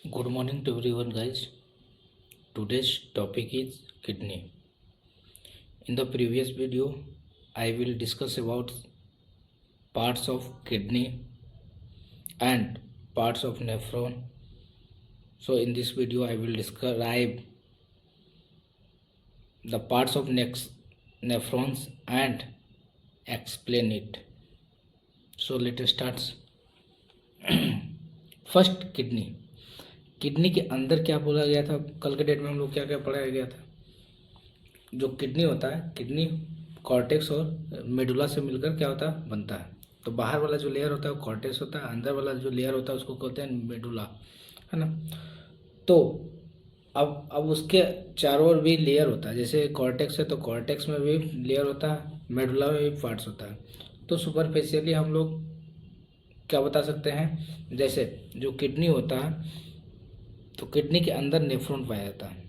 Good morning to everyone, guys. Today's topic is kidney. In the previous video, I will discuss about parts of kidney and parts of nephron. So in this video, I will describe the parts of nephrons and explain it. So let us start. First kidney के अंदर क्या बोला गया था? कल के date में हम लोग क्या क्या पढ़ाया गया था? जो किडनी होता है, किडनी कॉर्टेक्स और मेडुला से मिलकर क्या होता है, बनता है। तो बाहर वाला जो लेयर होता है वो कॉर्टेक्स होता है, अंदर वाला जो लेयर होता है उसको कहते हैं मेडुला, है ना। तो अब उसके चारों ओर भी लेयर होता है। जैसे कॉर्टेक्स है तो कॉर्टेक्स में भी लेयर होता है, मेडुला में भी पार्ट्स होता है। तो सुपरफिशियली हम लोग क्या बता सकते हैं, जैसे जो किडनी होता है तो किडनी के अंदर नेफ्रॉन पाया जाता है।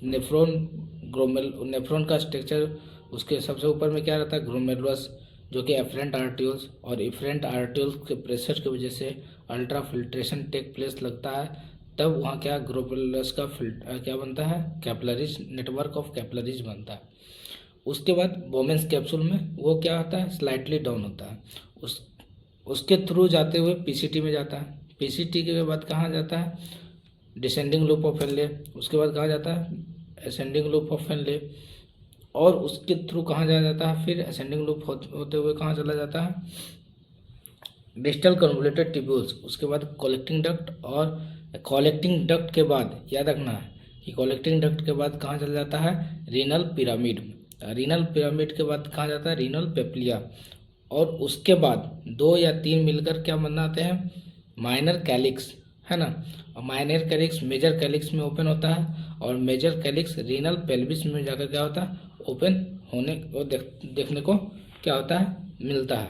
नेफ्रॉन का स्ट्रक्चर, उसके सबसे ऊपर में क्या रहता है, ग्लोमेरुलस, जो कि एफरेंट आर्टियोल्स, और इफरेंट आर्टियोल्स के प्रेशर की वजह से अल्ट्रा फिल्ट्रेशन टेक प्लेस लगता है। तब वहाँ क्या ग्लोमेरुलस का क्या बनता है, कैपिलरीज, नेटवर्क ऑफ कैपिलरीज बनता है। उसके बाद बोमेन्स कैप्सूल में वो क्या होता है, स्लाइटली डाउन होता है। उसके थ्रू जाते हुए पीसीटी में जाता है। पीसीटी के बाद कहाँ जाता है, डिसेंडिंग लूप ऑफ हेनले। उसके बाद कहाँ जाता है, असेंडिंग लूप ऑफ हेनले। और उसके थ्रू कहाँ जाया जाता है, फिर असेंडिंग लूप होते हुए कहाँ चला जाता है, डिस्टल कन्वोल्यूटेड ट्यूब्यूल्स। उसके बाद कलेक्टिंग डक्ट, और कलेक्टिंग डक्ट के बाद याद रखना है कि कलेक्टिंग डक्ट के बाद कहाँ चला जाता है, रीनल पिरामिड। रीनल पिरामिड के बाद कहाँ जाता है, रीनल पेप्लिया। और उसके बाद 2 या 3 मिलकर क्या बनाते हैं, माइनर कैलिक्स, है ना। और माइनर कैलिक्स मेजर कैलिक्स में ओपन होता है, और मेजर कैलिक्स रीनल पेल्विस में जाकर क्या होता है, ओपन होने को देखने को क्या होता है, मिलता है।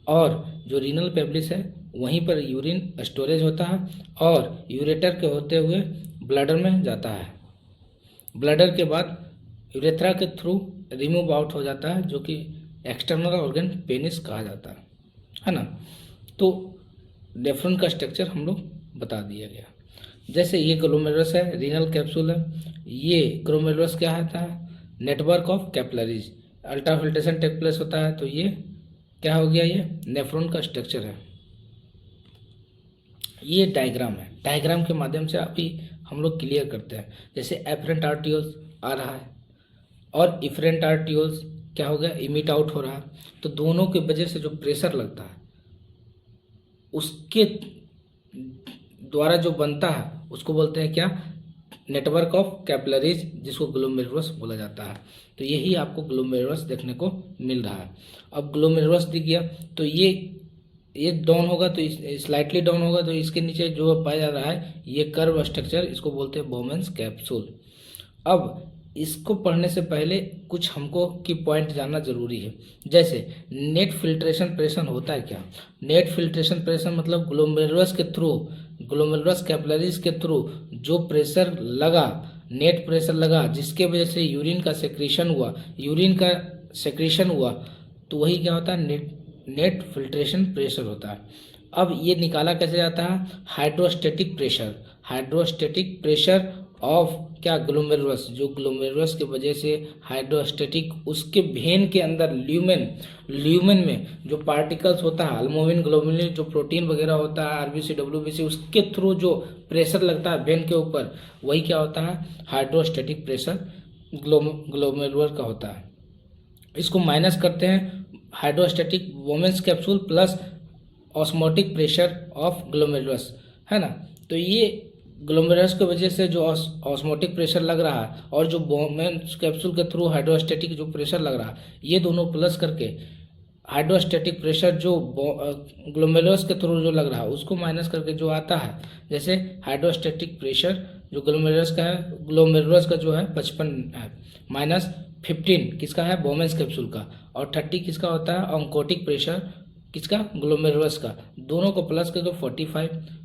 और जो रीनल पेल्विस है वहीं पर यूरिन स्टोरेज होता है, और यूरेटर के होते हुए ब्लडर में जाता है। ब्लडर के बाद यूरेथ्रा के थ्रू रिमूव आउट हो जाता है, जो कि एक्सटर्नल ऑर्गन पेनिस कहा जाता है ना। तो नेफ्रॉन का स्ट्रक्चर हम लोग बता दिया गया। जैसे ये ग्लोमेरुलस है, रीनल कैप्सूल है। ये ग्लोमेरुलस क्या होता है, network of capillaries, ultra filtration take place होता है। तो ये क्या हो गया, ये नेफ्रॉन का स्ट्रक्चर है। ये डायग्राम है, डायग्राम के माध्यम से अभी हम लोग क्लियर करते हैं। जैसे एफरेंट आर्टियोल्स आ रहा है और इफरेंट आर्टियोल्स क्या हो गया, इमिट आउट हो रहा है। तो दोनों की वजह से जो प्रेशर लगता है उसके द्वारा जो बनता है उसको बोलते हैं क्या, नेटवर्क ऑफ कैपिलरीज, जिसको ग्लोमेरुलस बोला जाता है। तो यही आपको ग्लोमेरुलस देखने को मिल रहा है। अब ग्लोमेरुलस दिख गया तो ये डाउन होगा, तो स्लाइटली डाउन होगा, तो इसके नीचे जो पाया जा रहा है ये कर्व स्ट्रक्चर, इसको बोलते हैं बोमेन्स कैप्सूल। अब इसको पढ़ने से पहले कुछ हमको की पॉइंट जानना जरूरी है। जैसे नेट फिल्ट्रेशन प्रेशर होता है क्या, नेट फिल्ट्रेशन प्रेशर मतलब ग्लोमेरुलस के थ्रू, ग्लोमेरुलस कैपिलरीज के थ्रू जो प्रेशर लगा, नेट प्रेशर लगा, जिसके वजह से यूरिन का सेक्रेशन हुआ, तो वही क्या होता है, नेट फिल्ट्रेशन प्रेशर होता है। अब ये निकाला कैसे जाता है, हाइड्रोस्टेटिक प्रेशर ऑफ क्या, ग्लोमेरुलस, जो ग्लोमेरुलस की वजह से हाइड्रोस्टेटिक, उसके वेन के अंदर ल्यूमेन में जो पार्टिकल्स होता है, अल्बुमिन, ग्लोबुलिन, जो प्रोटीन वगैरह होता है, आरबीसी, डब्ल्यूबीसी, उसके थ्रू जो प्रेशर लगता है वेन के ऊपर, वही क्या होता है, हाइड्रोस्टेटिक प्रेशर ग्लोमेरुलर का होता है। इसको माइनस करते हैं hydrostatic women's capsule plus osmotic pressure of glomerulus, है ना। तो ये ग्लोमेरुलस की वजह से जो ऑस्मोटिक प्रेशर लग रहा है और जो वोमेन्स कैप्सूल के थ्रू हाइड्रोस्टेटिक जो प्रेशर लग रहा है, ये दोनों प्लस करके हाइड्रोस्टेटिक प्रेशर जो ग्लोमेरुलस के थ्रू जो लग रहा है उसको माइनस करके जो आता है, जैसे हाइड्रोस्टेटिक प्रेशर जो ग्लोमेरुलस का है, ग्लोमेरुलस का जो है 55 है, माइनस 15 किसका है, वोमेन्स कैप्सूल का, और 30 किसका होता है, ऑन्कोटिक प्रेशर किसका, ग्लोमेरुलस का। दोनों को प्लस करके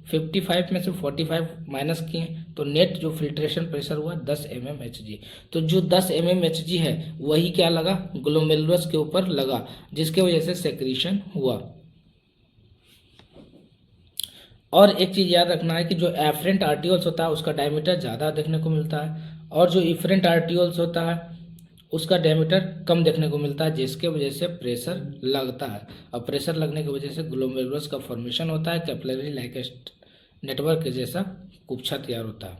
55 में से 45 माइनस किए तो नेट जो फिल्ट्रेशन प्रेशर हुआ 10 mmHg। तो जो 10 mmHg है वही क्या लगा, ग्लोमेरुलस के ऊपर लगा, जिसके वजह से सेक्रीशन हुआ। और एक चीज़ याद रखना है कि जो एफरेंट आर्टिकल्स होता है उसका डायमीटर ज़्यादा देखने को मिलता है, और जो इफरेंट आर्टिकल्स होता है उसका डायमीटर कम देखने को मिलता है, जिसके वजह से प्रेशर लगता है। और प्रेशर लगने की वजह से ग्लोमेरुलस का फॉर्मेशन होता है, कैपिलरी लाइक नेटवर्क के जैसा कुप्छा तैयार होता है।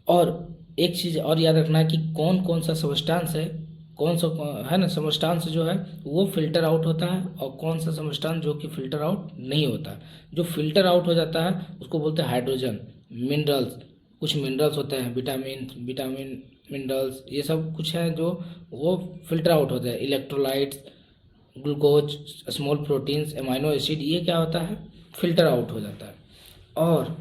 और एक चीज़ और याद रखना है कि कौन कौन सा सबस्टांस है, कौन सा है ना सबस्टांस जो है वो फिल्टर आउट होता है, और कौन सा सबस्टांस जो कि फिल्टर आउट नहीं होता। जो फिल्टर आउट हो जाता है उसको बोलते हैं हाइड्रोजन, मिनरल्स, कुछ मिनरल्स होते हैं, विटामिन मिनरल्स, ये सब कुछ है जो वो फिल्टर आउट होते हैं। Electrolytes, glucose, small proteins, amino acid, ये क्या होता है, फिल्टर आउट हो जाता है। और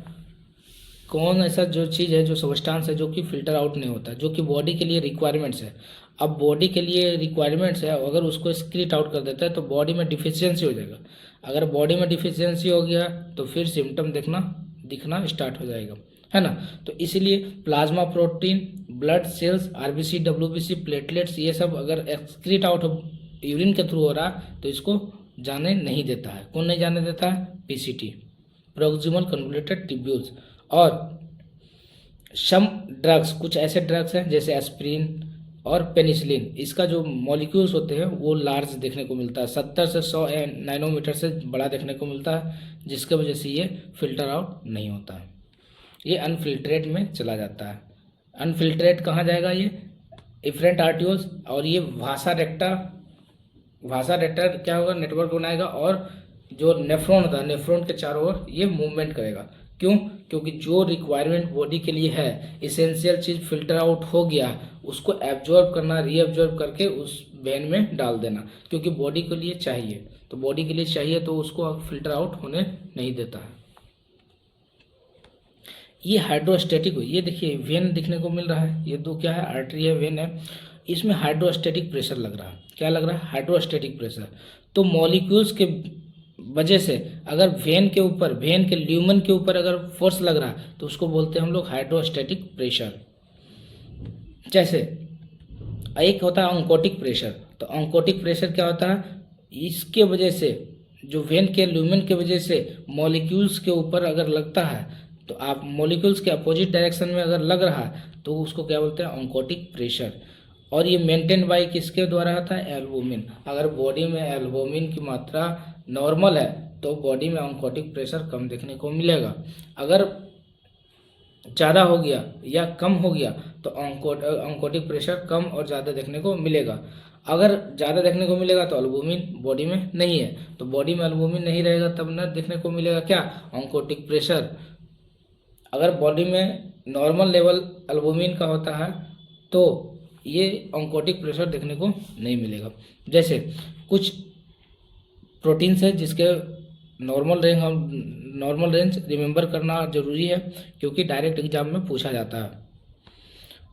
कौन ऐसा जो चीज़ है, जो सबस्टांस है जो कि फिल्टर आउट नहीं होता, जो कि बॉडी के लिए रिक्वायरमेंट्स है। अब बॉडी के लिए रिक्वायरमेंट्स है, अगर उसको एक्सक्रीट आउट कर देता है तो बॉडी में डिफिशियंसी हो जाएगा। अगर बॉडी में डिफिशियंसी हो गया तो फिर सिम्टम दिखना स्टार्ट हो जाएगा, है ना। तो इसीलिए plasma protein, blood cells, RBC, WBC, platelets, ये सब अगर एक्सक्रीट आउट यूरिन के थ्रू हो रहा तो इसको जाने नहीं देता है। कौन नहीं जाने देता है, पीसीटी, प्रोक्सिमल कन्वोल्यूटेड ट्यूब्यूल्स। और सम ड्रग्स, कुछ ऐसे ड्रग्स हैं जैसे एस्प्रिन और पेनिसिलिन, इसका जो मॉलिक्यूल्स होते हैं वो लार्ज देखने को मिलता है, 70 से 100 नैनोमीटर से बड़ा देखने को मिलता है, जिसके वजह से ये फिल्टर आउट नहीं होता है, ये अनफिल्ट्रेट में चला जाता है। अनफिल्ट्रेट कहाँ जाएगा, ये इफरेंट आर्टियोल्स, और ये भाषा रेक्टर क्या होगा, नेटवर्क बनाएगा, और जो नेफ्रॉन होता है, नेफ्रॉन के चारों ओर ये मूवमेंट करेगा। क्यों, क्योंकि जो रिक्वायरमेंट बॉडी के लिए है, इसेंशियल चीज़ फिल्टर आउट हो गया, उसको एब्जॉर्ब करना, रीअब्जॉर्ब करके उस वेन में डाल देना, क्योंकि बॉडी के लिए चाहिए, तो बॉडी के लिए चाहिए तो उसको फिल्टर आउट होने नहीं देता है। ये हाइड्रोस्टैटिक, ये देखिए वेन दिखने को मिल रहा है, ये दो क्या है, आर्टरी है, वेन है, इसमें हाइड्रोस्टैटिक प्रेशर लग रहा है। क्या लग रहा है, हाइड्रोस्टैटिक प्रेशर। तो मॉलिक्यूल्स के वजह से अगर वेन के ल्यूमन के ऊपर अगर फोर्स लग रहा है तो उसको बोलते हैं हम लोग हाइड्रोस्टैटिक प्रेशर। जैसे एक होता है ऑन्कोटिक प्रेशर, तो ऑन्कोटिक प्रेशर क्या होता है, इसके वजह से जो वेन के ल्यूमन के वजह से मॉलिक्यूल्स के ऊपर अगर लगता है, तो आप मॉलिक्यूल्स के अपोजिट डायरेक्शन में अगर लग रहा है तो उसको क्या बोलते हैं, ऑन्कोटिक प्रेशर। और ये मेंटेन बाय किसके द्वारा होता है, एल्बुमिन। अगर बॉडी में एल्बुमिन की मात्रा नॉर्मल है तो बॉडी में ऑन्कोटिक प्रेशर कम देखने को मिलेगा। अगर ज़्यादा हो गया या कम हो गया तो ऑन्कोटिक प्रेशर कम और ज़्यादा देखने को मिलेगा। अगर ज़्यादा देखने को मिलेगा तो एल्बुमिन बॉडी में नहीं है, तो बॉडी में एल्बुमिन नहीं रहेगा तब न देखने को मिलेगा क्या, ऑन्कोटिक प्रेशर। अगर बॉडी में नॉर्मल लेवल एल्बुमिन का होता है तो ये ऑन्कोटिक प्रेशर देखने को नहीं मिलेगा। जैसे कुछ प्रोटीन्स है जिसके नॉर्मल रेंज रिमेंबर करना जरूरी है, क्योंकि डायरेक्ट एग्जाम में पूछा जाता है।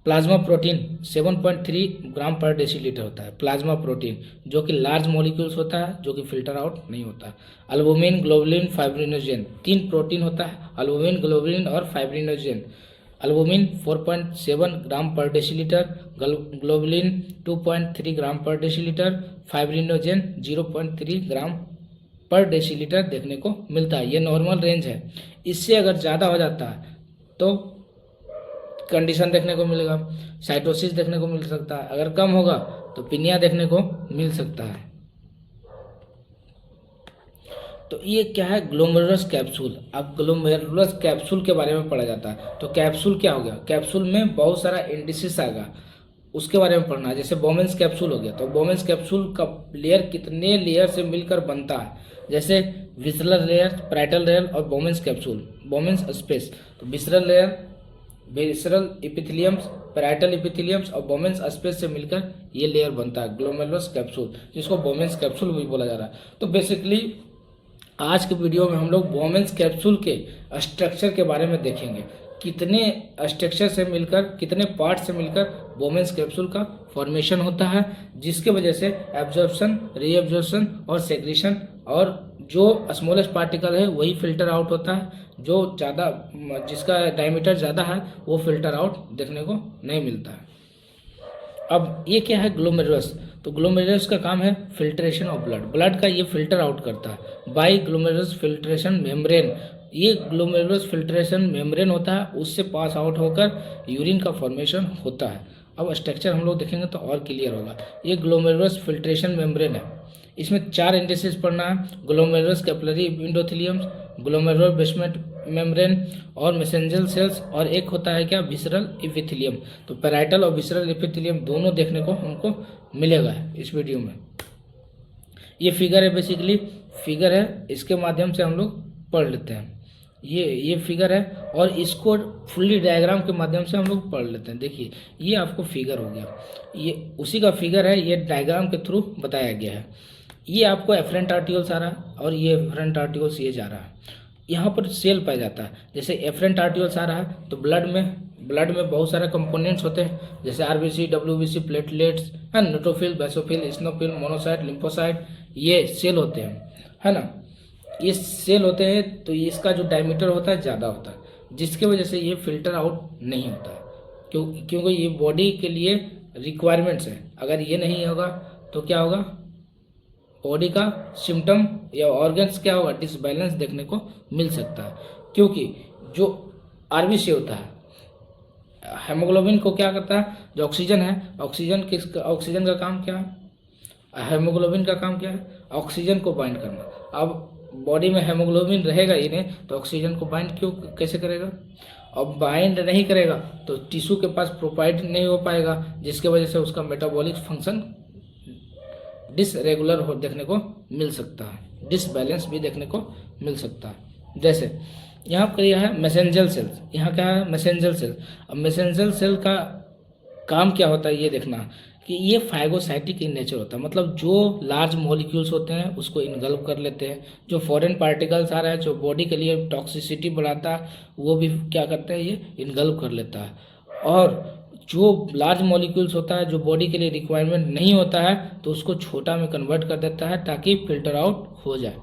प्लाज्मा प्रोटीन 7.3 ग्राम पर डेसीलीटर होता है, प्लाज्मा प्रोटीन, जो कि लार्ज मॉलिक्यूल्स होता है, जो कि फिल्टर आउट नहीं होता। अल्बुमिन, ग्लोबुलिन, फाइब्रिनोजेन, 3 प्रोटीन होता है, अल्बुमिन, ग्लोबुलिन और फाइब्रिनोजेन। अल्बुमिन 4.7 ग्राम पर डेसीलीटर, ग्लोबुलिन 2.3 ग्राम पर डेसीलीटर, फाइब्रिनोजेन 0.3 ग्राम पर डेसीलीटर देखने को मिलता है। ये नॉर्मल रेंज है। इससे अगर ज़्यादा हो जाता है तो कंडीशन देखने को मिलेगा, साइटोसिस देखने को मिल सकता है। अगर कम होगा तो पिनिया देखने को मिल सकता है। तो ये क्या है, ग्लोमेरुलस कैप्सूल। अब ग्लोमेरुलस कैप्सूल के बारे में पढ़ा जाता है। तो कैप्सूल क्या हो गया, कैप्सूल में बहुत सारा इंडिसेस आएगा, उसके बारे में पढ़ना है। जैसे बोमेंस कैप्सूल हो गया, तो बोमेंस कैप्सूल का लेयर कितने लेयर से मिलकर बनता है, जैसे विसरल लेयर, पैराइटल लेयर और बोमेंस कैप्सूल, बोमेंस स्पेस। तो विसरल लेयर, विसरल एपिथेलियम्स, पैराइटल एपिथेलियम्स और बोमेंस स्पेस से मिलकर ये लेयर बनता है ग्लोमेरुलस कैप्सूल, जिसको बोमेंस कैप्सूल भी बोला जा रहा है। तो बेसिकली आज के वीडियो में हम लोग बोमेंस कैप्सूल के स्ट्रक्चर के बारे में देखेंगे, कितने स्ट्रक्चर से मिलकर, कितने पार्ट से मिलकर बोमेंस कैप्सूल का फॉर्मेशन होता है, जिसके वजह से एब्जॉर्प्शन, रीएब्जॉर्प्शन और सेक्रेशन, और जो स्मॉलेस्ट पार्टिकल है वही फिल्टर आउट होता है, जो ज़्यादा, जिसका डायमीटर ज़्यादा है वो फिल्टर आउट देखने को नहीं मिलता है। अब ये क्या है, ग्लोमेरुलस। तो ग्लोमेरुलस का काम है फिल्ट्रेशन ऑफ ब्लड, ब्लड का ये फिल्टर आउट करता है बाय ग्लोमेरुलस फिल्ट्रेशन मेम्ब्रेन। ये ग्लोमेरुलस फिल्ट्रेशन मेम्ब्रेन होता है, उससे पास आउट होकर यूरिन का फॉर्मेशन होता है। अब स्ट्रक्चर हम लोग देखेंगे तो और क्लियर होगा। ये ग्लोमेरुलस फिल्ट्रेशन मेम्ब्रेन है, इसमें 4 इंडिसेस पढ़ना है, glomerulus capillary endothelium, glomerular basement membrane और मैसेंजर सेल्स, और एक होता है क्या, विसरल एपिथेलियम। तो पैराइटल और विसरल एपिथेलियम दोनों देखने को हमको मिलेगा इस वीडियो में। ये फिगर है, बेसिकली फिगर है, इसके माध्यम से हम लोग पढ़ लेते हैं। ये फिगर है और इसको फुल्ली डायग्राम के माध्यम से हम लोग पढ़ लेते हैं। देखिए ये आपको फिगर हो गया, ये उसी का फिगर है, ये डायग्राम के थ्रू बताया गया है। ये आपको एफरेंट आर्टिकल्स आ रहा है और ये एफरेंट आर्टिकल्स ये जा रहा है। यहाँ पर सेल पाया जाता है। जैसे एफरेंट आर्टिकल्स आ रहा है तो ब्लड में बहुत सारे कंपोनेंट्स होते हैं, जैसे आरबीसी, डब्ल्यूबीसी, प्लेटलेट्स, है, neutrophil, basophil, eosinophil, monocyte, lymphocyte, ये सेल होते हैं, है ना। ये सेल होते हैं तो इसका जो डायमीटर होता है ज़्यादा होता है, जिसकी वजह से ये फिल्टर आउट नहीं होता है, क्योंकि ये बॉडी के लिए रिक्वायरमेंट्स है। अगर ये नहीं होगा तो क्या होगा, बॉडी का सिम्टम या ऑर्गन्स क्या होगा, डिसबैलेंस देखने को मिल सकता है। क्योंकि जो आरबीसी होता है, हेमोग्लोबिन को क्या करता है, जो ऑक्सीजन है, ऑक्सीजन का काम क्या है, हेमोग्लोबिन का काम क्या है, ऑक्सीजन को बाइंड करना। अब बॉडी में हेमोग्लोबिन रहेगा ही नहीं तो ऑक्सीजन को बाइंड कैसे करेगा, अब बाइंड नहीं करेगा तो टिश्यू के पास प्रोवाइड नहीं हो पाएगा, जिसके वजह से उसका मेटाबॉलिक फंक्शन डिसरेगुलर हो देखने को मिल सकता है, डिसबैलेंस भी देखने को मिल सकता है। जैसे यहाँ पर यह है मैसेंजर सेल्स, यहाँ क्या है, मैसेंजर सेल। अब मैसेंजर सेल का काम क्या होता है ये देखना कि ये फाइगोसाइटिक इन नेचर होता है, मतलब जो लार्ज मॉलिक्यूल्स होते हैं उसको इनगल्फ कर लेते हैं। जो फॉरेन पार्टिकल्स आ रहा है जो बॉडी के लिए टॉक्सिसिटी बढ़ाता है वो भी क्या करते हैं, ये इनगल्फ कर लेता है। और जो लार्ज मॉलिक्यूल्स होता है जो बॉडी के लिए रिक्वायरमेंट नहीं होता है तो उसको छोटा में कन्वर्ट कर देता है ताकि फिल्टर आउट हो जाए।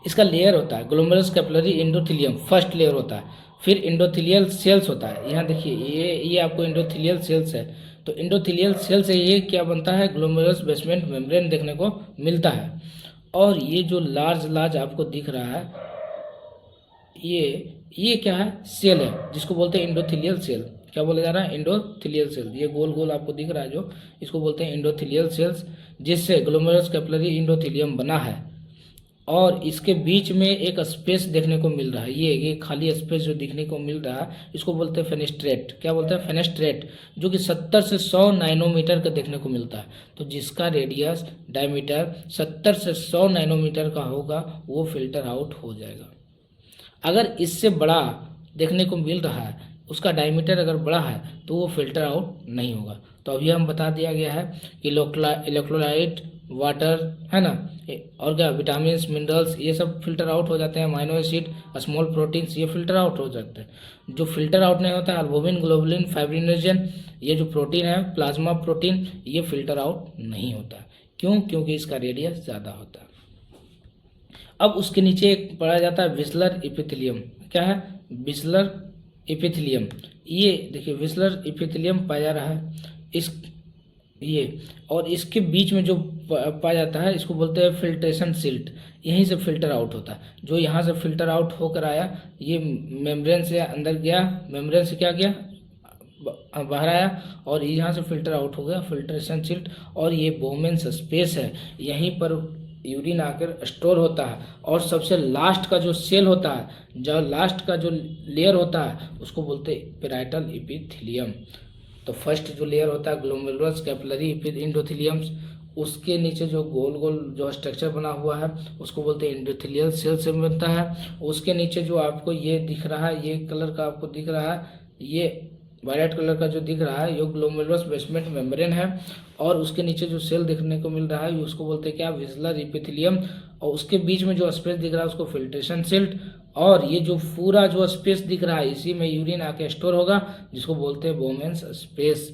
इसका लेयर होता है glomerulus capillary endothelium, first layer होता है। फिर एंडोथेलियल सेल्स होता है, यहाँ देखिए ये आपको एंडोथेलियल सेल्स है। तो एंडोथेलियल सेल से ये क्या बनता है, ग्लोमेरुलस बेसमेंट मेम्ब्रेन देखने को मिलता है। और ये जो लार्ज आपको दिख रहा है ये क्या है, सेल है, जिसको बोलते हैं एंडोथेलियल सेल। क्या बोला जा रहा है, एंडोथेलियल सेल। ये गोल गोल आपको दिख रहा है जो, इसको बोलते हैं एंडोथेलियल सेल्स, जिससे ग्लोमेरुलस कैपिलरी एंडोथेलियम बना है। और इसके बीच में एक स्पेस देखने को मिल रहा है, ये खाली स्पेस जो दिखने को मिल रहा है इसको बोलते हैं फेनेस्ट्रेट। क्या बोलते हैं, फेनेस्ट्रेट, जो कि 70 से 100 नैनोमीटर का देखने को मिलता है। तो जिसका रेडियस डायमीटर 70 से 100 नैनोमीटर का होगा वो फिल्टर आउट हो जाएगा। अगर इससे बड़ा देखने को मिल रहा है, उसका डायमीटर अगर बड़ा है तो वो फिल्टर आउट नहीं होगा। तो अभी हम बता दिया गया है कि इलेक्ट्रोलाइट, वाटर, है ना, और क्या, विटामिन, मिनरल्स, ये सब फिल्टर आउट हो जाते हैं। अमाइनो एसिड, स्मॉल प्रोटीन्स, ये फिल्टर आउट हो जाते हैं। जो फिल्टर आउट नहीं होता है अल्बुमिन, ग्लोबुलिन, फाइब्रिनोजन, ये जो प्रोटीन है, प्लाज्मा प्रोटीन, ये फिल्टर आउट नहीं होता। क्यों, क्योंकि इसका रेडियस ज़्यादा होता है। अब उसके नीचे एक पढ़ा जाता है विस्लर एपिथेलियम। क्या है, विस्लर एपिथेलियम। ये देखिए विस्लर एपिथेलियम पाया जा रहा है ये, और इसके बीच में जो पाया जाता है इसको बोलते हैं फिल्ट्रेशन सिल्ट। यहीं से फिल्टर आउट होता है। जो यहाँ से फिल्टर आउट होकर आया ये मेम्ब्रेन से अंदर गया, मेम्ब्रेन से क्या गया, बाहर आया, और यहाँ से फिल्टर आउट हो गया, फिल्ट्रेशन सिल्ट। और ये बोमेन्स स्पेस है, यहीं पर यूरिन आकर स्टोर होता है। और सबसे लास्ट का जो सेल होता है, जो लास्ट का जो लेयर होता है उसको बोलते हैं पैराइटल एपिथेलियम। तो फर्स्ट जो लेयर होता है ग्लोमेरुलस कैपिलरी एंडोथेलियम, उसके नीचे जो गोल गोल जो स्ट्रक्चर बना हुआ है उसको बोलते हैं एंडोथेलियल सेल से बनता है। उसके नीचे जो आपको ये दिख रहा है, ये कलर का आपको दिख रहा है, ये वायलेट कलर का जो दिख रहा है ये ग्लोमेरुलस बेसमेंट मेम्ब्रेन है। और उसके नीचे जो सेल देखने को मिल रहा है उसको बोलते हैं क्या, विस्लर एपिथेलियम। और उसके बीच में जो स्पेस दिख रहा है उसको फिल्ट्रेशन सिल्ट। और ये जो पूरा जो स्पेस दिख रहा है इसी में यूरिन आके स्टोर होगा, जिसको बोलते हैं बोमेन्स स्पेस।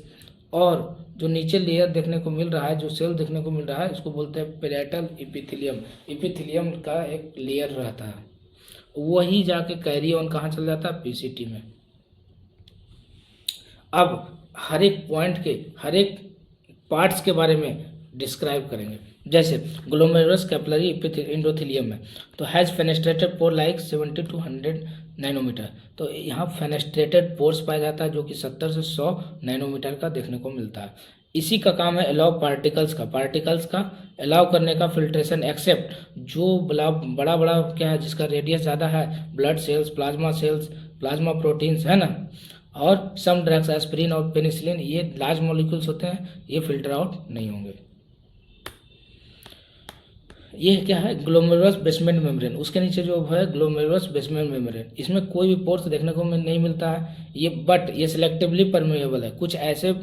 और जो नीचे लेयर देखने को मिल रहा है, जो सेल देखने को मिल रहा है, इसको बोलते हैं पैराइटल एपिथेलियम। एपिथेलियम का एक लेयर रहता है, वही जाके कैरी ऑन कहाँ चल जाता है, पीसीटी में। अब हर एक पॉइंट के हर एक पार्ट्स के बारे में डिस्क्राइब करेंगे। जैसे ग्लोमेरुलस कैपिलरी एंडोथेलियम है तो has fenestrated pore like 70 to 100 nanometer. तो यहाँ फेनेस्ट्रेटेड पोर्स पाया जाता है जो कि 70 से 100 नैनोमीटर का देखने को मिलता है। इसी का काम है अलाउ पार्टिकल्स का अलाउ करने का फिल्ट्रेशन एक्सेप्ट जो बड़ा बड़ा क्या है जिसका रेडियस ज़्यादा है, ब्लड सेल्स, प्लाज्मा प्रोटीन्स है ना, और सम ड्रग्स एस्पिरिन और पेनिसिलिन, ये लार्ज मॉलिक्यूल्स होते हैं, ये फिल्टर आउट नहीं होंगे। ये क्या है ग्लोमेरुलस बेसमेंट मेम्ब्रेन, उसके नीचे जो है ग्लोमेरुलस बेसमेंट मेम्ब्रेन, इसमें कोई भी पोर्स देखने को नहीं मिलता है ये, बट ये सिलेक्टिवली परमेएबल है। कुछ ऐसे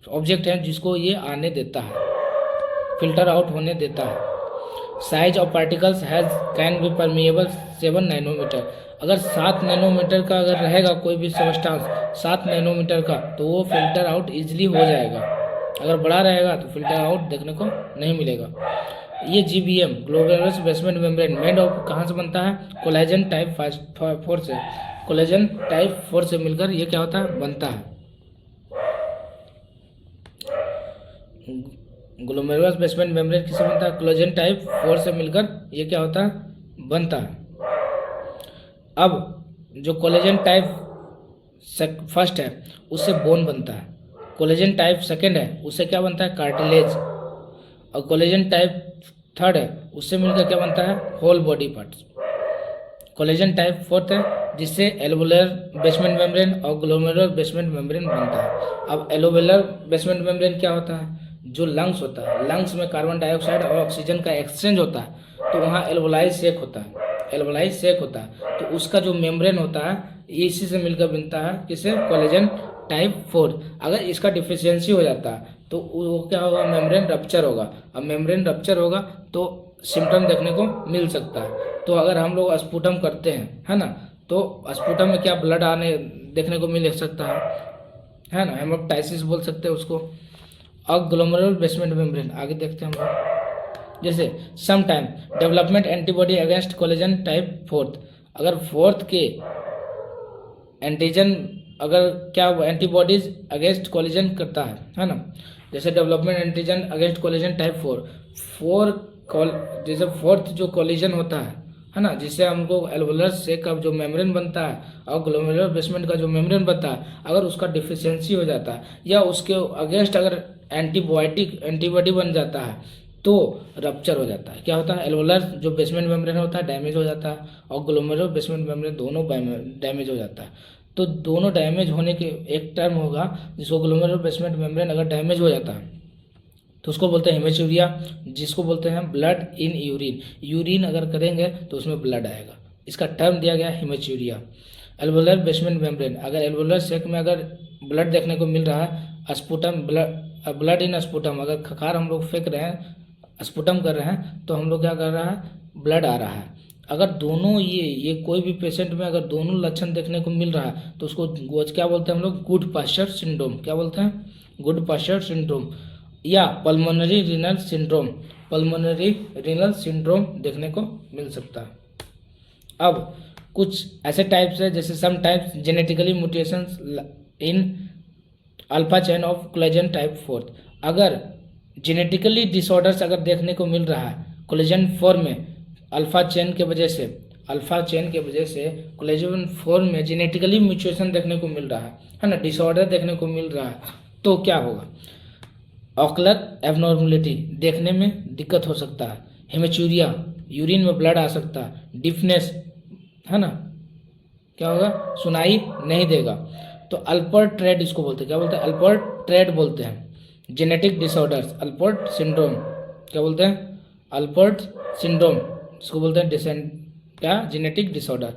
ऑब्जेक्ट हैं जिसको ये आने देता है, फिल्टर आउट होने देता है। Size of particles has can be permeable 7 nanometer. अगर 7 नैनोमीटर का अगर रहेगा कोई भी सब्सटेंस 7 नैनोमीटर का तो वो फिल्टर आउट इजीली हो जाएगा। अगर बड़ा रहेगा तो फिल्टर आउट देखने को नहीं मिलेगा। ये GBM glomerulus basement membrane made of कहाँ से बनता है, कोलेजन टाइप 4 से, कोलेजन टाइप 4 से मिलकर ये क्या होता है बनता है। ग्लोमेरुलस बेसमेंट मेम्ब्रेन किससे बनता है, कोलेजन टाइप 4 से मिलकर ये क्या होता है बनता है। अब जो कोलेजन टाइप फर्स्ट है उससे बोन बनता है, कोलेजन टाइप सेकंड है उससे क्या बनता है कार्टिलेज, और कोलेजन टाइप थर्ड है उससे मिलकर क्या बनता है whole body parts. Collagen type fourth है जिससे एल्वोलर बेसमेंट मेम्ब्रेन और ग्लोमेरुलर बेसमेंट मेम्ब्रेन बनता है। अब एल्वोलर बेसमेंट मेम्ब्रेन क्या होता है, जो लंग्स होता है, लंग्स में कार्बन डाइऑक्साइड और ऑक्सीजन का एक्सचेंज होता है तो वहाँ एल्वोलाई सेक होता है, तो उसका जो मेम्ब्रेन होता है इसी से मिलकर बनता है, किसे कोलेजन टाइप 4। अगर इसका डिफिशियंसी हो जाता है तो वो क्या होगा मेम्ब्रेन रप्चर होगा। अब मेम्ब्रेन रप्चर होगा तो सिम्टम देखने को मिल सकता है। तो अगर हम लोग स्पुटम करते हैं है ना, तो स्पुटम में क्या ब्लड आने देखने को मिल सकता है ना, हेमोप्टाइसिस बोल सकते हैं उसको। और ग्लोमेरुलर बेसमेंट मेम्ब्रेन आगे देखते हैं हम लोग, जैसे some time development antibody against collagen type 4। अगर 4th के एंटीजन अगर क्या एंटीबॉडीज अगेंस्ट कोलिजन करता है ना, जैसे development antigen against collision type 4 जैसे 4th जो कोलिजन होता है ना, जिससे हमको एल्वोलर सेक का जो मेम्ब्रेन बनता है और ग्लोमेरुलर बेसमेंट का जो मेम्ब्रेन बनता है, अगर उसका डिफिशियंसी हो जाता है या उसके अगेंस्ट अगर एंटीबॉडी बन जाता है तो रप्चर हो जाता है। क्या होता है एल्वोलर जो बेसमेंट मेम्ब्रेन होता है डैमेज हो जाता है और ग्लोमेरुलर बेसमेंट मेम्ब्रेन दोनों डैमेज हो जाता है। तो दोनों डैमेज होने के एक टर्म होगा जिसको ग्लोमेरुलर बेसमेंट मेम्ब्रेन अगर डैमेज हो जाता है तो उसको बोलते हैं हेमेचूरिया, जिसको बोलते हैं ब्लड इन यूरिन अगर करेंगे तो उसमें ब्लड आएगा, इसका टर्म दिया गया हेमेचूरिया। एल्वोलर बेसमेंट मेम्ब्रेन, अगर एल्वोलर सेक में अगर ब्लड देखने को मिल रहा है, स्पुटम ब्लड इन स्पुटम, अगर खखार हम लोग फेंक रहे हैं स्पुटम कर रहे हैं तो हम लोग क्या कर रहा है ब्लड आ रहा है। अगर दोनों ये कोई भी पेशेंट में अगर दोनों लक्षण देखने को मिल रहा है तो उसको क्या बोलते हैं हम लोग गुड पास्चर सिंड्रोम। क्या बोलते हैं गुड पास्चर सिंड्रोम या पल्मोनरी रीनल सिंड्रोम देखने को मिल सकता है। अब कुछ ऐसे टाइप्स है जैसे some types genetically mutations in alpha chain of collagen type 4। अगर जेनेटिकली डिसऑर्डर्स अगर देखने को मिल रहा है कोलेजन 4 में अल्फा चेन के वजह से कोलेजन 4 में जेनेटिकली म्यूटेशन देखने को मिल रहा है ना, डिसऑर्डर देखने को मिल रहा है, तो क्या होगा ऑक्युलर एबनॉर्मलिटी देखने में दिक्कत हो सकता है, हेमेचूरिया यूरिन में ब्लड आ सकता है, डिफनेस है ना, क्या होगा सुनाई नहीं देगा। तो अल्पर्ट ट्रेड इसको बोलते हैं, क्या बोलते हैं अल्पर्ट ट्रेड बोलते हैं। जेनेटिक डिसऑर्डर्स अल्पर्ट सिंड्रोम, क्या बोलते हैं अल्पर्ट सिंड्रोम, इसको बोलते हैं क्या जेनेटिक डिसऑर्डर।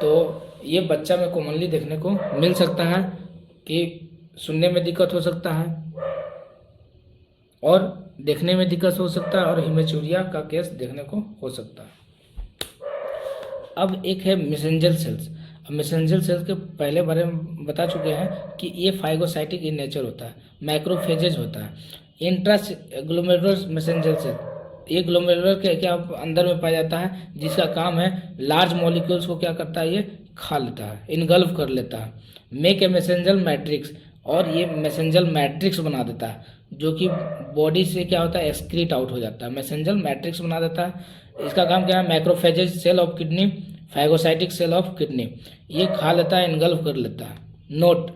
तो ये बच्चा में कॉमनली देखने को मिल सकता है कि सुनने में दिक्कत हो सकता है और देखने में दिक्कत हो सकता है और हेमेचूरिया का केस देखने को हो सकता है। अब एक है मैसेंजर सेल्स। अब मैसेंजर सेल्स के पहले बारे में बता चुके हैं कि ये फाइगोसाइटिक इन नेचर होता है, मैक्रोफेजेज होता है। इंट्राग्लोमेरुलर मैसेंजर सेल, ये ग्लोमेरुलर के क्या अंदर में पाया जाता है, जिसका काम है लार्ज मॉलिक्यूल्स को क्या करता है ये खा लेता है, इनगल्फ कर लेता है। मेक ए मैसेंजर मैट्रिक्स, और ये मैसेंजर मैट्रिक्स बना देता है। जो कि बॉडी से क्या होता है एक्सक्रीट आउट हो जाता है, मैसेंजर मैट्रिक्स बना देता है। इसका काम क्या है, macrophages cell of kidney, phagocytic cell of kidney, ये खा लेता है, इनगल्फ कर लेता है। नोट,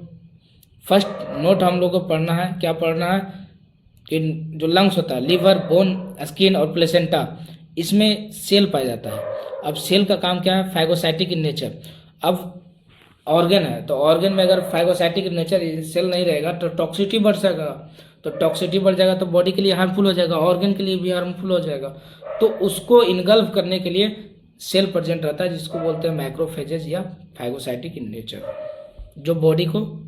फर्स्ट नोट हम लोग को पढ़ना है, क्या पढ़ना है कि जो लंग्स होता है, लीवर, बोन, स्किन और प्लेसेंटा, इसमें सेल पाया जाता है। अब सेल का काम क्या है, फैगोसाइटिक इन नेचर। अब ऑर्गन है तो ऑर्गन में अगर फैगोसाइटिक नेचर सेल नहीं रहेगा तो टॉक्सिटी बढ़ जाएगा, तो टॉक्सिटी बढ़ जाएगा तो बॉडी के लिए हार्मफुल हो जाएगा, ऑर्गन के लिए भी हार्मफुल हो जाएगा। तो उसको इनगल्फ करने के लिए सेल प्रेजेंट रहता है, जिसको बोलते हैं मैक्रोफेजेज या फैगोसाइटिक इन नेचर, जो बॉडी को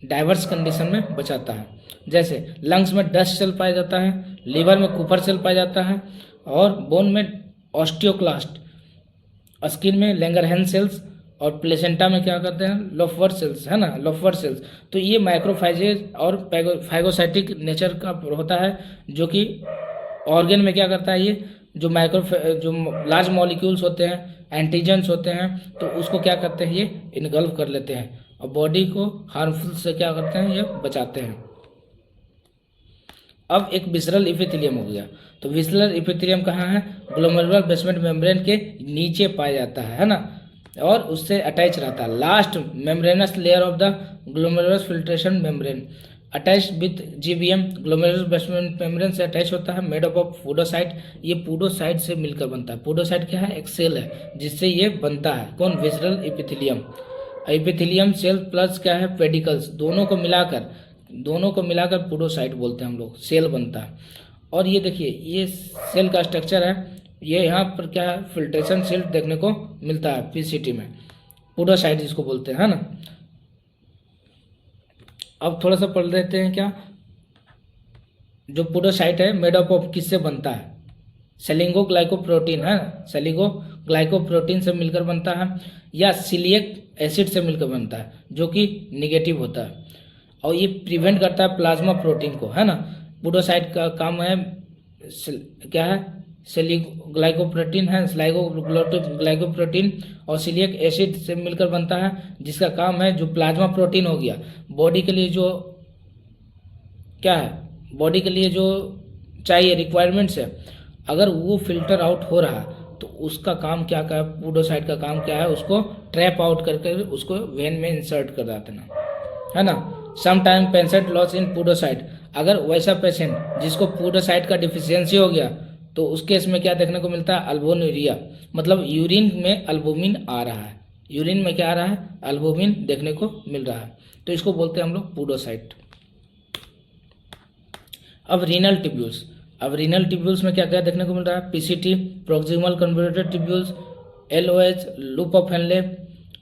डाइवर्स कंडीशन में बचाता है। जैसे लंग्स में डस्ट सेल पाया जाता है, लीवर में कूपर सेल पाया जाता है, और बोन में ऑस्टियोक्लास्ट, स्किन में लैंगरहैंस सेल्स, और प्लेसेंटा में क्या करते हैं, लोफवर सेल्स, है ना, लोफवर सेल्स। तो ये माइक्रोफेजेज और फैगोसाइटिक नेचर का होता है, जो कि ऑर्गन में क्या करता है, ये जो जो लार्ज मॉलिक्यूल्स होते हैं, एंटीजेंस होते हैं, तो उसको क्या करते हैं, ये इनगल्फ कर लेते हैं और बॉडी को हार्मफुल से क्या करते हैं, ये बचाते हैं। अब एक विसरल इपिथेलियम हो गया, तो विसरल इपिथेलियम कहाँ है, ग्लोमेरुलर बेसमेंट मेम्ब्रेन के नीचे पाया जाता है ना, और उससे अटैच रहता है। Last membranes layer of the glomerular filtration membrane attach with GBM, glomerular basement membrane से अटैच होता है, मेड अप ऑफ पोडोसाइट। ये पोडोसाइट से मिलकर बनता है। पोडोसाइट क्या है, एक सेल है जिससे ये बनता है, कौन, visceral epithelium. Epithelium cell plus क्या है, पेडिकल्स, दोनों को मिलाकर पोडोसाइट बोलते हैं हम लोग, सेल बनता है। और ये देखिए, ये सेल का स्ट्रक्चर है, ये यहाँ पर क्या है, फिल्ट्रेशन सेल देखने को मिलता है पीसीटी में, पोडोसाइट जिसको बोलते हैं, है ना। अब थोड़ा सा पढ़ लेते हैं, क्या जो पोडोसाइट है मेड अप ऑफ किससे बनता है, सेलिंगोग्लाइकोप्रोटीन है, सेलिंगोग्लाइकोप्रोटीन से मिलकर बनता है, या सिलिक एसिड से मिलकर बनता है, जो कि निगेटिव होता है। और ये प्रिवेंट करता है प्लाज्मा प्रोटीन को, है ना। पोडोसाइट का काम है क्या है, सेलिगोग्लाइकोप्रोटीन है, ग्लाइकोप्रोटीन और सिलिक एसिड से मिलकर बनता है, जिसका काम है जो प्लाज्मा प्रोटीन हो गया, बॉडी के लिए जो क्या है, बॉडी के लिए जो चाहिए रिक्वायरमेंट्स है, अगर वो फिल्टर आउट हो रहा तो उसका काम क्या है, पोडोसाइट का काम क्या है, उसको ट्रैप आउट करके उसको वेन में इंसर्ट कर देना, है ना। Some time patient loss in podocyte, अगर वैसा पेशेंट जिसको पोडोसाइट का डिफिशियंसी हो गया तो उस केस में क्या देखने को मिलता है, अल्बोनुरिया, मतलब यूरिन में अल्बुमिन आ रहा है, यूरिन में क्या आ रहा है, अल्बुमिन देखने को मिल रहा है, तो इसको बोलते हैं हम लोग पोडोसाइट। अब रीनल टिब्यूल्स, अब रीनल टिब्यूल्स में क्या क्या देखने को मिल रहा है, PCT, proximal convoluted tubules, LOH, loop of Henle,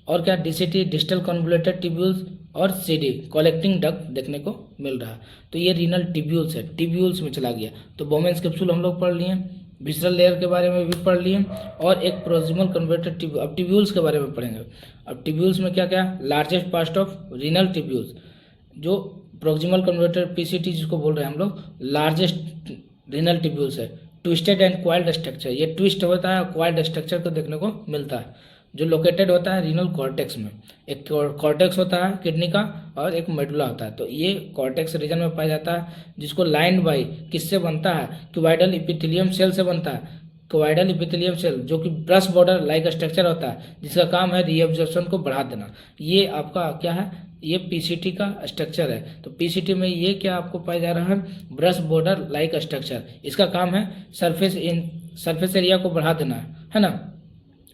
और क्या डीसीटी, डिस्टल कन्वोल्यूटेड टिब्यूल्स, और सीडी, कलेक्टिंग डक्ट देखने को मिल रहा है। तो ये रीनल टिब्यूल्स है, टिब्यूल्स में चला गया। तो बोमेन्स कैप्सूल हम लोग पढ़ लिए, विसरल लेयर के बारे में भी पढ़ लिए, और एक प्रोक्सिमल कन्वर्टेड टिब्यूल। अब टिब्यूल्स के बारे में पढ़ेंगे। अब टिब्यूल्स में क्या क्या, largest part of renal tubules, जो प्रोक्सिमल कन्वर्टेड पीसीटी जिसको बोल रहे हैं हम लोग, लार्जेस्ट रीनल टिब्यूल्स है। ट्विस्टेड एंड क्वाइल्ड स्ट्रक्चर, ये ट्विस्ट होता है, क्वाइल्ड स्ट्रक्चर को देखने को मिलता है, जो लोकेटेड होता है रीनल कॉर्टेक्स में। एक कॉर्टेक्स होता है किडनी का, और एक मेडुला होता है। तो ये कॉर्टेक्स रीजन में पाया जाता है, जिसको लाइंड बाई किससे बनता है, क्यूबाइडल इपिथेलियम सेल से बनता है। क्यूबाइडल इपिथेलियम सेल जो कि ब्रश बॉर्डर लाइक स्ट्रक्चर होता है, जिसका काम है रीअब्जॉर्प्शन को बढ़ा देना। ये आपका क्या है, ये पीसीटी का स्ट्रक्चर है। तो पीसीटी में ये क्या आपको पाया जा रहा है, ब्रश बॉर्डर लाइक स्ट्रक्चर। इसका काम है सरफेस एरिया को बढ़ा देना, है ना,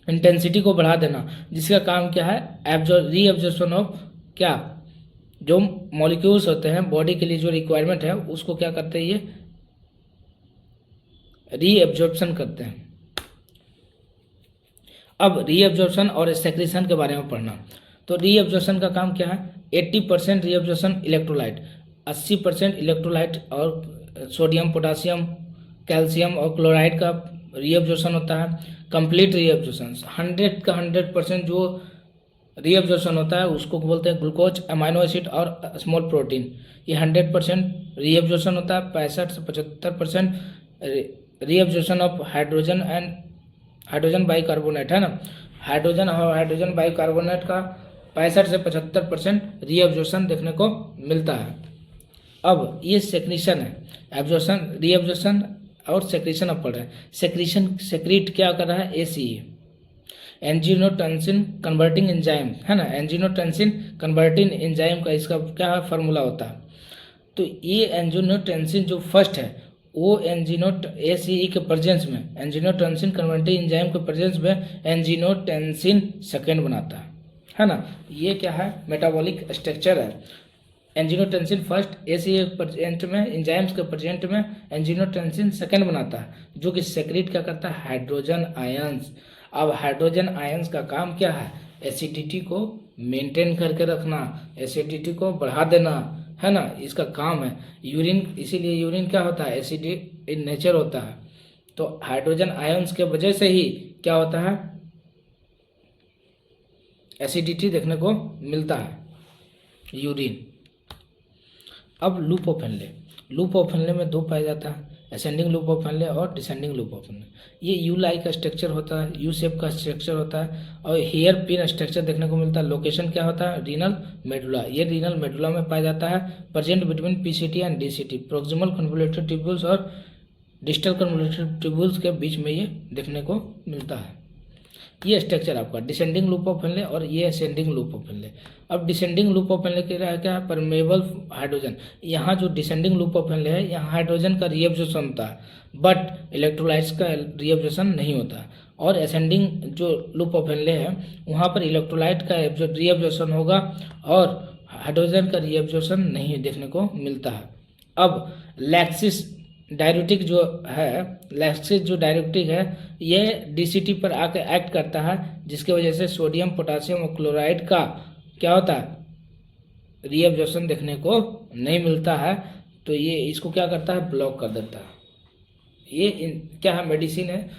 इंटेंसिटी को बढ़ा देना, जिसका काम क्या है, रीअब्जॉर्प्शन ऑफ क्या, जो मॉलिक्यूल्स होते हैं बॉडी के लिए जो रिक्वायरमेंट है उसको क्या करते हैं, ये रीअब्जॉर्प्शन करते हैं। अब रीअब्जॉर्प्शन और सेक्रेशन के बारे में पढ़ना। तो रीअब्जॉर्प्शन का काम क्या है, 80% रीअब्जॉर्प्शन इलेक्ट्रोलाइट, 80% इलेक्ट्रोलाइट और सोडियम, पोटासियम, कैल्शियम और क्लोराइड का रीअब्जॉर्प्शन होता है। कंप्लीट रीअब्जॉर्प्शन 100 का 100% जो रीअब्जॉर्प्शन होता है उसको बोलते हैं ग्लूकोज, अमाइनो एसिड और स्मॉल प्रोटीन। ये 100% रीअब्जॉर्प्शन होता है। 65 से 75% रीअब्जॉर्प्शन ऑफ हाइड्रोजन बाइकार्बोनेट, है ना। हाइड्रोजन और हाइड्रोजन बाइकार्बोनेट का 65 से 75% रीअब्जॉर्प्शन देखने को मिलता है। अब ये सेक्रीशन है, एब्जॉर्प्शन, रीएब्जॉर्प्शन और सेक्रीशन अब पढ़ रहे हैं। सेक्रीशन, सेक्रीट क्या कर रहा है, एसीए, एंजियोटेंसिन कन्वर्टिंग एंजाइम, है ना, एंजियोटेंसिन कन्वर्टिंग एंजाइम का इसका क्या फार्मूला होता है। तो ये एंजियोटेंसिन जो फर्स्ट है वो एसीई के प्रेजेंस में, एंजियोटेंसिन कन्वर्टिंग एंजाइम के प्रेजेंस में एंजियोटेंसिन सेकेंड बनाता है ना। ये क्या है, मेटाबॉलिक स्ट्रक्चर है। एंजियोटेंसिन फर्स्ट एसीए प्रेजेंट में, एंजाइम्स के प्रेजेंट में एंजियोटेंसिन सेकेंड बनाता है, जो कि सेक्रेट क्या करता है, हाइड्रोजन आयंस। अब हाइड्रोजन आयंस का काम क्या है, एसिडिटी को मेंटेन करके रखना, एसिडिटी को बढ़ा देना, है ना, इसका काम है। यूरिन, इसीलिए यूरिन क्या होता है, एसिडिक इन नेचर होता है। तो हाइड्रोजन आयंस के वजह से ही क्या होता है, एसिडिटी देखने को मिलता है, यूरिन। अब loop of Henle, loop of Henle में दो पाया जाता है, असेंडिंग लूप ऑफ हेनले और डिसेंडिंग लूप ऑफ हेनले। ये यू लाइक का स्ट्रक्चर होता है, यू शेप का स्ट्रक्चर होता है, और हेयर पिन स्ट्रक्चर देखने को मिलता है। लोकेशन क्या होता है, रीनल मेडुला, ये रीनल मेडुला में पाया जाता है। Present between PCT and DCT, proximal convoluted tubules और डिस्टल कन्वोल्यूटेड ट्यूब्यूल्स के बीच में ये देखने को मिलता है। ये स्ट्रक्चर आपका डिसेंडिंग लूप ऑफ हेनले और ये असेंडिंग लूप ऑफ हेनले। अब डिसेंडिंग लूप ऑफ हेनले क्या है, परमेबल हाइड्रोजन। यहाँ जो डिसेंडिंग लूप ऑफ हेनले है, यहाँ हाइड्रोजन का रीअब्जॉर्प्शन होता है, बट इलेक्ट्रोलाइट्स का रीअब्जॉर्प्शन नहीं होता। और असेंडिंग जो लूप ऑफ हेनले है, वहाँ पर इलेक्ट्रोलाइट का रीअब्जॉर्प्शन होगा और हाइड्रोजन का रीअब्जॉर्प्शन नहीं देखने को मिलता है। अब लैक्सिस डायरेटिक जो है, लैक्सिस जो डायरेटिक है, ये डीसीटी पर आकर एक्ट करता है, जिसकी वजह से सोडियम, पोटासियम और क्लोराइड का क्या होता है, रीअब्जॉर्प्शन देखने को नहीं मिलता है। तो ये इसको क्या करता है, ब्लॉक कर देता है। ये क्या है, मेडिसिन है